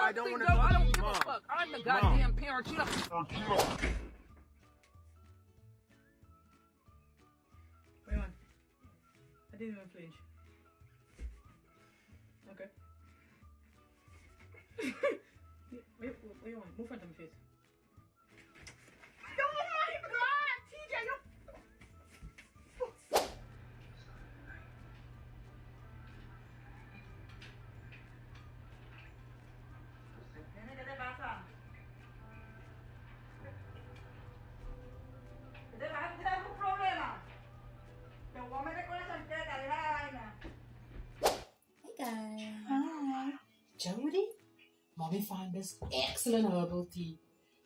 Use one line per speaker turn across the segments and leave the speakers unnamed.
I don't want to go. I don't give a fuck. I'm the goddamn parent. You don't.
Wait on. I didn't even flinch. Okay. wait, move front of my face. Oh my god, TJ, you. ¿Qué te pasa? ¿Qué te pasa? ¿Tienes algún problema? Te voy a meter con esa chancleta, deja la vaina.
Hey guys.
Hi. Jody, Mommy found this excellent herbal tea.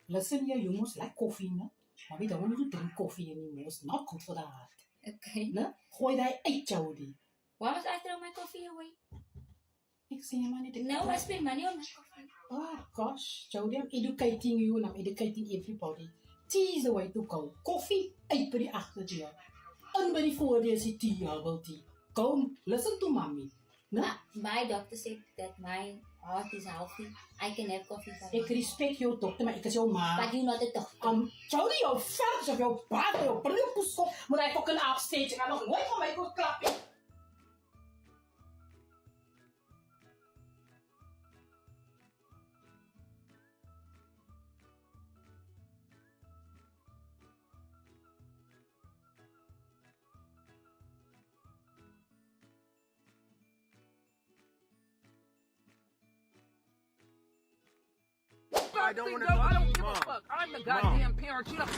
Listen here, you must like coffee, no? Mommy don't want you to drink coffee anymore. It's not good for the heart.
Okay.
No? Gooi die uit, Jody.
Why must I throw my coffee away?
Ik zie je maar niet.
No, I spend money on my coffee.
Oh gosh, Jody, I'm educating you and I'm educating everybody. Tea is the way to go. Coffee, uit by die agterdeur. In by die voordeur is die tea, herbal tea. Come, listen to mommy. No?
My doctor said that my heart is healthy. I can have coffee for
Ek respect jou dokter, maar ek is jou ma.
But you're not a doctor.
Jody, jou vers of jou baard, jou bril poeskop, moet hy fucking afstage. Ek gaan nog nooit van my goed klap.
I don't want to go. I don't give a fuck. I'm the goddamn parent. You don't.